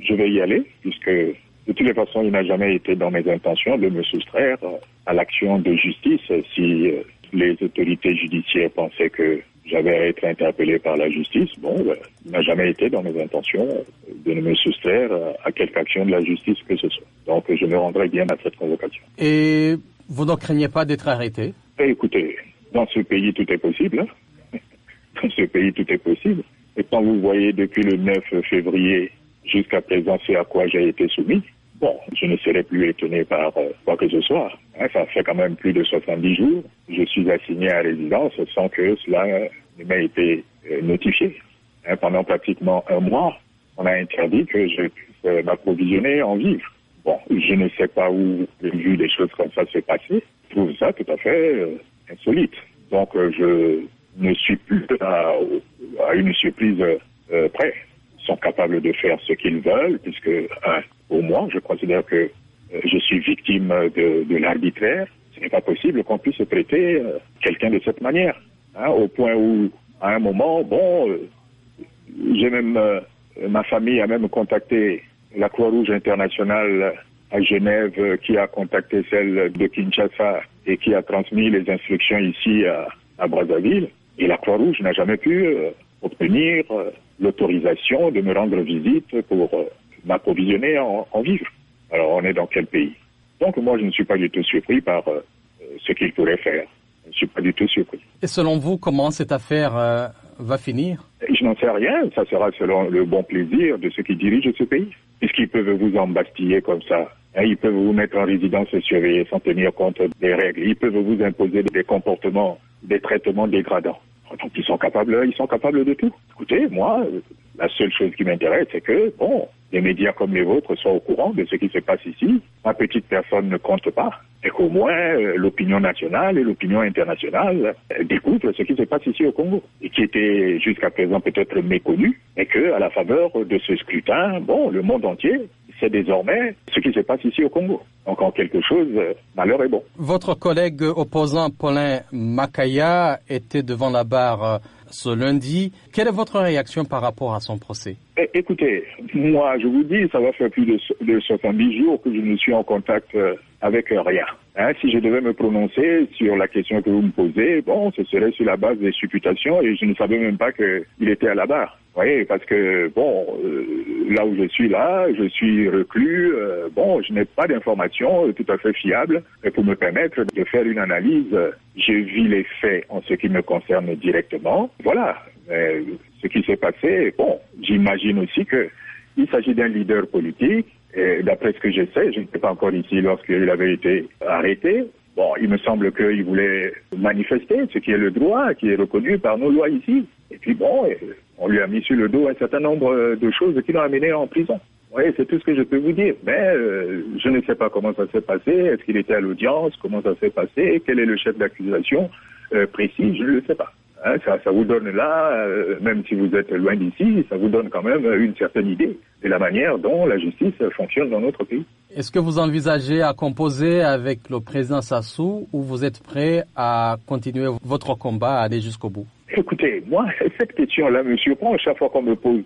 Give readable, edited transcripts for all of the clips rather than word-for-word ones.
je vais y aller, puisque de toutes les façons, il n'a jamais été dans mes intentions de me soustraire à l'action de justice si les autorités judiciaires pensaient que j'avais à être interpellé par la justice. Il n'a jamais été dans mes intentions de me soustraire à quelque action de la justice que ce soit. Donc, je me rendrai bien à cette convocation. Et vous ne craignez pas d'être arrêté? Écoutez, dans ce pays, tout est possible. Dans ce pays, tout est possible. Et quand vous voyez depuis le 9 février jusqu'à présent ce à quoi j'ai été soumis, je ne serai plus étonné par quoi que ce soit. Ça fait quand même plus de 70 jours. Je suis assigné à résidence sans que cela ne m'ait été notifié. Pendant pratiquement un mois, on a interdit que je puisse m'approvisionner en vivres. Je ne sais pas où j'ai vu des choses comme ça se passer. Je trouve ça tout à fait insolite. Donc, je ne suis plus à une surprise près. Ils sont capables de faire ce qu'ils veulent, puisque, au moins, je considère que je suis victime de l'arbitraire. Ce n'est pas possible qu'on puisse traiter quelqu'un de cette manière. Au point où, à un moment, j'ai même, ma famille a même contacté la Croix-Rouge internationale à Genève, qui a contacté celle de Kinshasa et qui a transmis les instructions ici à Brazzaville. Et la Croix-Rouge n'a jamais pu obtenir l'autorisation de me rendre visite pour m'approvisionner en vivres. Alors, on est dans quel pays? Donc, moi, je ne suis pas du tout surpris par ce qu'il pourrait faire. Je ne suis pas du tout surpris. Et selon vous, comment cette affaire va finir? Je n'en sais rien. Ça sera selon le bon plaisir de ceux qui dirigent ce pays. Puisqu'ils peuvent vous embastiller comme ça. Ils peuvent vous mettre en résidence surveillée sans tenir compte des règles. Ils peuvent vous imposer des comportements, des traitements dégradants. Donc, ils sont capables de tout. Écoutez, moi, la seule chose qui m'intéresse, c'est que, les médias comme les vôtres soient au courant de ce qui se passe ici. Ma petite personne ne compte pas. Et qu'au moins, l'opinion nationale et l'opinion internationale découvrent ce qui se passe ici au Congo. Et qui était jusqu'à présent peut-être méconnu. Et que, à la faveur de ce scrutin, le monde entier sait désormais ce qui se passe ici au Congo. Donc, en quelque chose, malheur est bon. Votre collègue opposant Paulin Makaya était devant la barre ce lundi. Quelle est votre réaction par rapport à son procès? Écoutez, moi, je vous dis, ça va faire plus de 70 jours que je ne suis en contact avec rien. Si je devais me prononcer sur la question que vous me posez, ce serait sur la base des supputations et je ne savais même pas qu'il était à la barre. Vous voyez, parce que, là où je suis reclus, je n'ai pas d'informations tout à fait fiables pour me permettre de faire une analyse. J'ai vu les faits en ce qui me concerne directement. Voilà. Ce qui s'est passé, j'imagine aussi qu'il s'agit d'un leader politique. Et d'après ce que je sais, je n'étais pas encore ici lorsqu'il avait été arrêté. Il me semble qu'il voulait manifester, ce qui est le droit, qui est reconnu par nos lois ici. Et puis on lui a mis sur le dos un certain nombre de choses qui l'ont amené en prison. Oui, c'est tout ce que je peux vous dire. Mais je ne sais pas comment ça s'est passé. Est-ce qu'il était à l'audience? Comment ça s'est passé? Quel est le chef d'accusation précis? Je ne le sais pas. Ça vous donne là, même si vous êtes loin d'ici, ça vous donne quand même une certaine idée de la manière dont la justice fonctionne dans notre pays. Est-ce que vous envisagez à composer avec le président Sassou ou vous êtes prêt à continuer votre combat, à aller jusqu'au bout? Écoutez, moi, cette question-là me surprend chaque fois qu'on me pose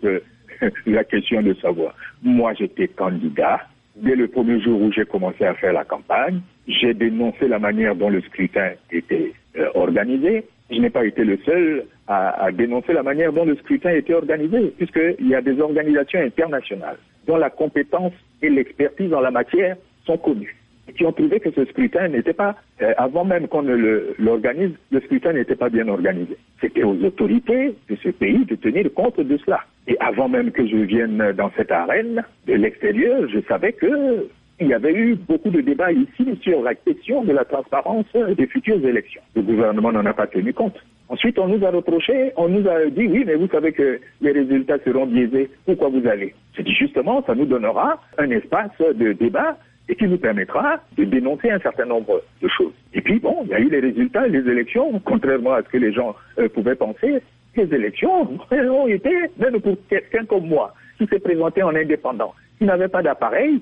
la question de savoir. Moi, j'étais candidat. Dès le premier jour où j'ai commencé à faire la campagne, j'ai dénoncé la manière dont le scrutin était organisé. Je n'ai pas été le seul à dénoncer la manière dont le scrutin était organisé, puisqu'il y a des organisations internationales dont la compétence et l'expertise en la matière sont connues, et qui ont trouvé que ce scrutin n'était pas, avant même qu'on ne l'organise, le scrutin n'était pas bien organisé. C'était aux autorités de ce pays de tenir compte de cela. Et avant même que je vienne dans cette arène de l'extérieur, je savais que il y avait eu beaucoup de débats ici sur la question de la transparence des futures élections. Le gouvernement n'en a pas tenu compte. Ensuite, on nous a reproché, on nous a dit, oui, mais vous savez que les résultats seront biaisés. Pourquoi vous allez? J'ai dit justement, ça nous donnera un espace de débat et qui nous permettra de dénoncer un certain nombre de choses. Et puis, il y a eu les résultats, les élections, contrairement à ce que les gens pouvaient penser. Les élections ont été, même pour quelqu'un comme moi, qui s'est présenté en indépendant, qui n'avait pas d'appareil,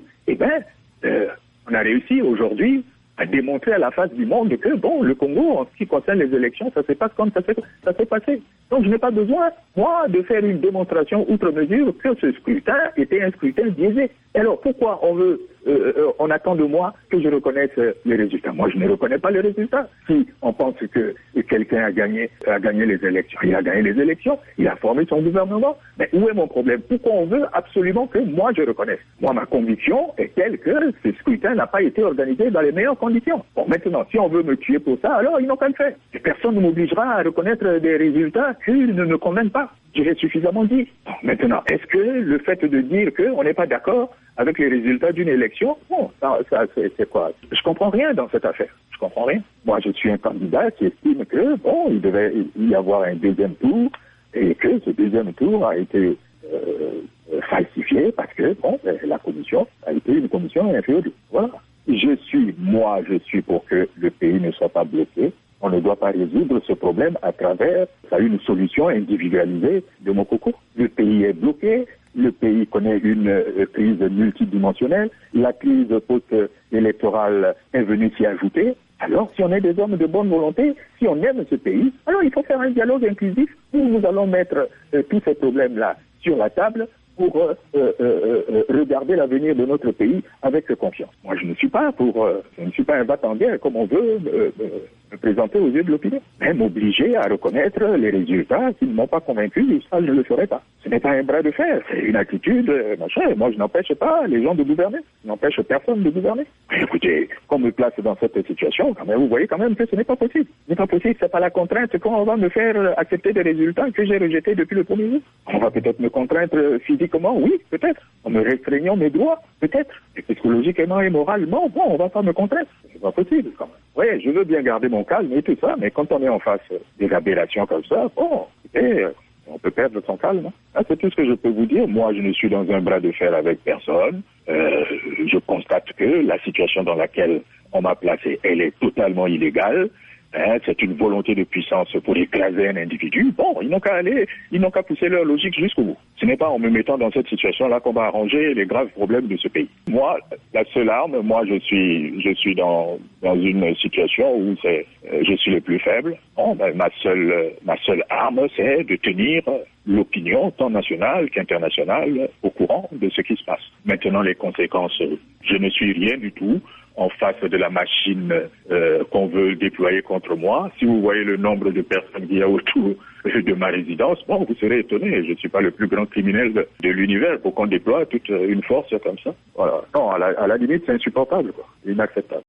on a réussi aujourd'hui à démontrer à la face du monde que, bon, le Congo, en ce qui concerne les élections, ça se passe comme ça s'est passé. Donc je n'ai pas besoin, moi, de faire une démonstration outre mesure que ce scrutin était un scrutin biaisé. Alors pourquoi on attend de moi que je reconnaisse les résultats? Moi, je ne reconnais pas les résultats. Si on pense que quelqu'un a gagné les élections, il a gagné les élections, il a formé son gouvernement, mais où est mon problème? Pourquoi on veut absolument que moi je reconnaisse? Moi, ma conviction est telle que ce scrutin n'a pas été organisé dans les meilleures conditions. Bon, maintenant, si on veut me tuer pour ça, alors ils n'ont qu'à le faire. Et personne ne m'obligera à reconnaître des résultats qu'ils ne me conviennent pas. Je l'ai suffisamment dit. Bon, maintenant, est-ce que le fait de dire qu'on n'est pas d'accord avec les résultats d'une élection, bon, ça c'est quoi? Je comprends rien dans cette affaire. Je comprends rien. Moi, je suis un candidat qui estime que, bon, il devait y avoir un deuxième tour et que ce deuxième tour a été falsifié parce que, bon, la commission a été une commission inférieure. Voilà. Je suis pour que le pays ne soit pas bloqué. On ne doit pas résoudre ce problème à travers une solution individualisée de Mokoko. Le pays est bloqué, le pays connaît une crise multidimensionnelle, la crise post-électorale est venue s'y ajouter. Alors, si on est des hommes de bonne volonté, si on aime ce pays, alors il faut faire un dialogue inclusif où nous allons mettre tous ces problèmes-là sur la table pour regarder l'avenir de notre pays avec confiance. Moi, je ne suis pas un battant-guerre comme on veut me présenter aux yeux de l'opinion. Mais m'obliger à reconnaître les résultats qui ne m'ont pas convaincu, ça, je ne le ferai pas. Ce n'est pas un bras de fer, c'est une attitude, machin. Moi, je n'empêche pas les gens de gouverner. Je n'empêche personne de gouverner. Mais écoutez, qu'on me place dans cette situation, quand même, vous voyez quand même que ce n'est pas possible. Ce n'est pas possible, c'est pas la contrainte qu'on va me faire accepter des résultats que j'ai rejetés depuis le premier jour. On va peut-être me contraindre physiquement, oui, peut-être. En me restreignant mes droits, peut-être. Et psychologiquement et moralement, bon, on va pas me contraindre. C'est pas possible, quand même. Oui, je veux bien garder mon calme et tout ça, mais quand on est en face des aberrations comme ça, bon, écoutez, on peut perdre son calme. Hein. C'est tout ce que je peux vous dire. Moi, je ne suis dans un bras de fer avec personne. Je constate que la situation dans laquelle on m'a placé, elle est totalement illégale. Hein, c'est une volonté de puissance pour écraser un individu. Bon, ils n'ont qu'à pousser leur logique jusqu'au bout. Ce n'est pas en me mettant dans cette situation-là qu'on va arranger les graves problèmes de ce pays. Moi, la seule arme, je suis dans une situation où je suis le plus faible. Bon, ma seule arme, c'est de tenir l'opinion, tant nationale qu'internationale, au courant de ce qui se passe. Maintenant, les conséquences, je ne suis rien du tout en face de la machine qu'on veut déployer contre moi. Si vous voyez le nombre de personnes qu'il y a autour de ma résidence, bon, vous serez étonné. Je ne suis pas le plus grand criminel de l'univers pour qu'on déploie toute une force comme ça. Voilà. Non, à la limite, c'est insupportable, quoi. Inacceptable.